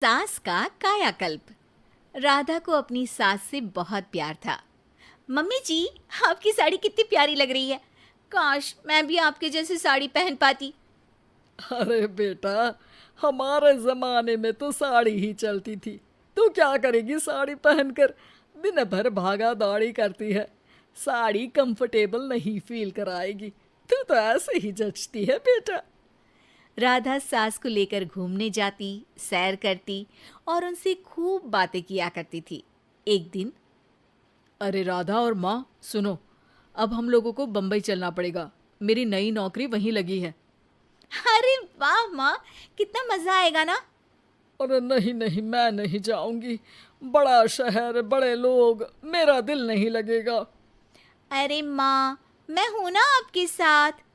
सास का कायाकल्प। राधा को अपनी सास से बहुत प्यार था। मम्मी जी, आपकी साड़ी कितनी प्यारी लग रही है। काश मैं भी आपके जैसी साड़ी पहन पाती। अरे बेटा, हमारे जमाने में तो साड़ी ही चलती थी। तू क्या करेगी साड़ी पहनकर? दिन भर भागा दौड़ी करती है। साड़ी कंफर्टेबल नहीं फील कराएगी। तू तो ऐसे ही जचती है बेटा। राधा सास को लेकर घूमने जाती, सैर करती और उनसे खूब बातें किया करती थी। एक दिन, अरे राधा और माँ, सुनो, अब हम लोगों को बम्बई चलना पड़ेगा। मेरी नई नौकरी वहीं लगी है। अरे वाह माँ, कितना मजा आएगा ना। अरे नहीं नहीं, मैं नहीं जाऊंगी। बड़ा शहर, बड़े लोग, मेरा दिल नहीं लगेगा। अरे माँ, मैं हूं ना आपके साथ।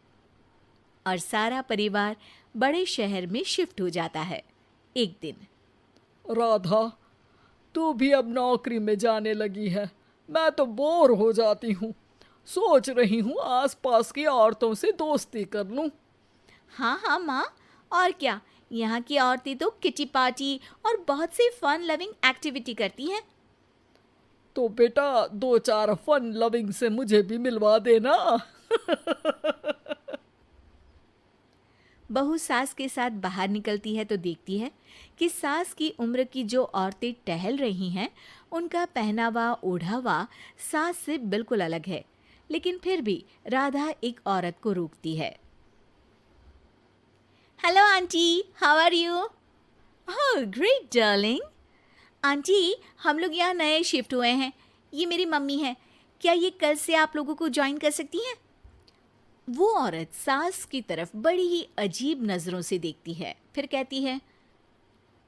और सारा परिवार बड़े शहर में शिफ्ट हो जाता है। एक दिन, राधा, तू भी अब नौकरी में जाने लगी है। मैं तो बोर हो जाती हूँ। सोच रही हूँ आसपास की औरतों से दोस्ती कर लूँ। हाँ हाँ माँ, और क्या, यहाँ की औरतें तो किटी पार्टी और बहुत सी फन लविंग एक्टिविटी करती हैं। तो बेटा, दो चार फन लविंग से मुझे भी मिलवा देना। बहू सास के साथ बाहर निकलती है तो देखती है कि सास की उम्र की जो औरतें टहल रही हैं, उनका पहनावा ओढ़ावा सास से बिल्कुल अलग है। लेकिन फिर भी राधा एक औरत को रोकती है। Hello aunty, how are you? Oh great darling. Aunty, हम लोग यहाँ नए शिफ्ट हुए हैं। ये मेरी मम्मी है। क्या ये कल से आप लोगों को ज्वाइन कर सकती हैं? वो औरत सास की तरफ बड़ी ही अजीब नज़रों से देखती है, फिर कहती है,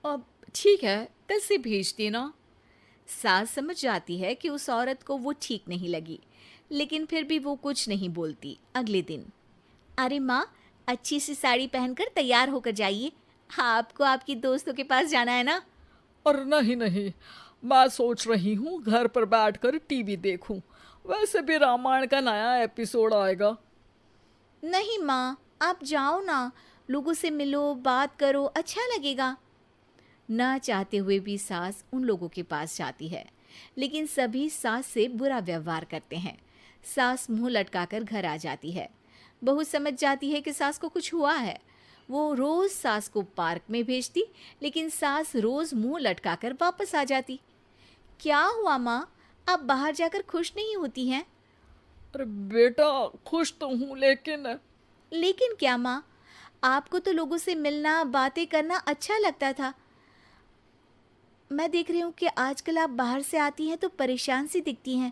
अब ठीक है, कल से भेज देना। सास समझ जाती है कि उस औरत को वो ठीक नहीं लगी, लेकिन फिर भी वो कुछ नहीं बोलती। अगले दिन, अरे माँ, अच्छी सी साड़ी पहनकर तैयार होकर जाइए। आपको आपकी दोस्तों के पास जाना है ना। और नहीं नहीं, मैं सोच रही हूँ घर पर बैठकर टीवी देखूं। वैसे भी रामायण का नया एपिसोड आएगा। नहीं माँ, आप जाओ ना, लोगों से मिलो, बात करो, अच्छा लगेगा। ना चाहते हुए भी सास उन लोगों के पास जाती है, लेकिन सभी सास से बुरा व्यवहार करते हैं। सास मुंह लटकाकर घर आ जाती है। बहू समझ जाती है कि सास को कुछ हुआ है। वो रोज सास को पार्क में भेजती, लेकिन सास रोज मुंह लटकाकर वापस आ जाती। क्या हुआ माँ, आप बाहर जाकर खुश नहीं होती हैं? अरे बेटा, खुश तो हूँ, लेकिन लेकिन क्या माँ, आपको तो लोगों से मिलना, बातें करना अच्छा लगता था। मैं देख रही हूँ कि आजकल आप बाहर से आती हैं तो परेशान सी दिखती हैं।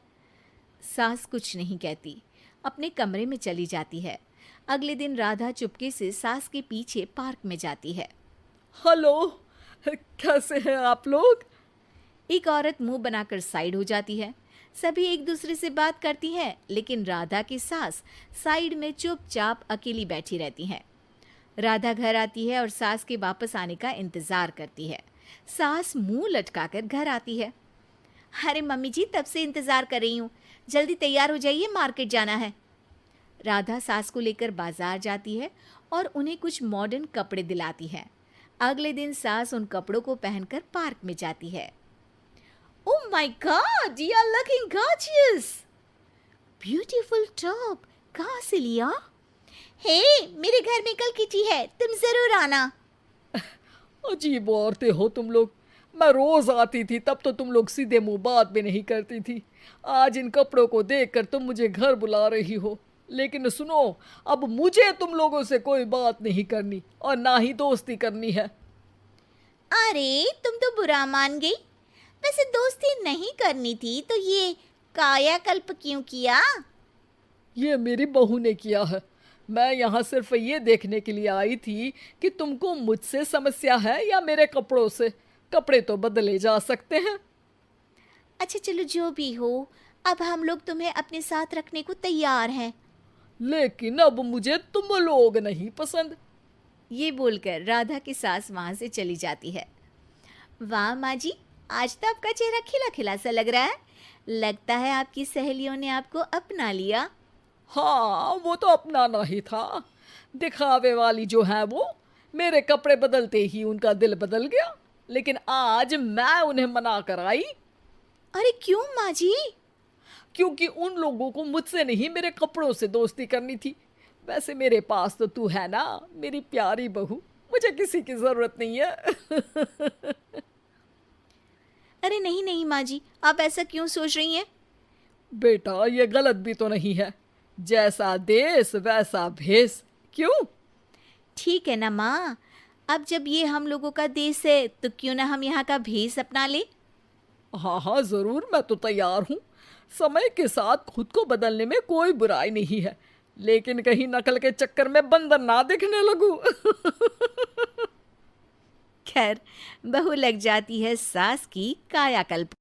सास कुछ नहीं कहती, अपने कमरे में चली जाती है। अगले दिन राधा चुपके से सास के पीछे पार्क में जाती है। हेलो, कैसे हैं आप लोग? एक औरत मुंह बनाकर साइड हो जाती है। सभी एक दूसरे से बात करती हैं, लेकिन राधा की सास साइड में चुपचाप अकेली बैठी रहती हैं। राधा घर आती है और सास के वापस आने का इंतजार करती है। सास मुंह लटकाकर घर आती है। अरे मम्मी जी, तब से इंतजार कर रही हूँ, जल्दी तैयार हो जाइए, मार्केट जाना है। राधा सास को लेकर बाजार जाती है और उन्हें कुछ मॉडर्न कपड़े दिलाती है। अगले दिन सास उन कपड़ों को पहनकर पार्क में जाती है। Oh my god, you are looking gorgeous. Beautiful top, कहाँ से लिया? हे, मेरे घर में कल किटी है, तुम जरूर आना। अजीब औरतें हो तुम लोग। मैं रोज आती थी, तब तो तुम लोग सीधे मुंह बात भी नहीं करती थी। आज इन कपड़ों को देखकर तुम मुझे घर बुला रही हो। लेकिन सुनो, अब मुझे तुम लोगों से कोई बात नहीं करनी और ना ही दोस्ती करनी है। अरे तुम तो बुरा मान गई। वैसे दोस्ती नहीं करनी थी तो ये कायाकल्प क्यों किया? ये मेरी बहू ने किया है। मैं यहाँ सिर्फ ये देखने के लिए आई थी कि तुमको मुझसे समस्या है या मेरे कपड़ों से। कपड़े तो बदले जा सकते हैं। अच्छा चलो, जो भी हो, अब हम लोग तुम्हें अपने साथ रखने को तैयार हैं। लेकिन अब मुझे तुम लोग नहीं पसंद। ये बोलकर राधा की सास वहां से चली जाती है। वाह माँ जी, आज तो आपका चेहरा खिला खिला सा लग रहा है। लगता है आपकी सहेलियों ने आपको अपना लिया। हाँ, वो तो अपनाना ही था। दिखावे वाली जो है वो, मेरे कपड़े बदलते ही उनका दिल बदल गया। लेकिन आज मैं उन्हें मना कर आई, अरे क्यों माँ जी? क्योंकि उन लोगों को मुझसे नहीं मेरे कपड़ों से दोस्ती करनी थी। वैसे मेरे पास तो तू है ना, मेरी प्यारी बहू, मुझे किसी की जरूरत नहीं है। अरे नहीं नहीं माँ जी, आप ऐसा क्यों सोच रही हैं? बेटा ये गलत भी तो नहीं है, जैसा देश वैसा भेष। क्यों? ठीक है ना माँ, अब जब ये हम लोगों का देश है तो क्यों ना हम यहाँ का भेष अपना ले। हाँ हाँ जरूर, मैं तो तैयार हूँ। समय के साथ खुद को बदलने में कोई बुराई नहीं है, लेकिन कहीं नकल के चक्कर में बंदर ना दिखने लगूं। खैर, बहू लग जाती है सास की कायाकल्प।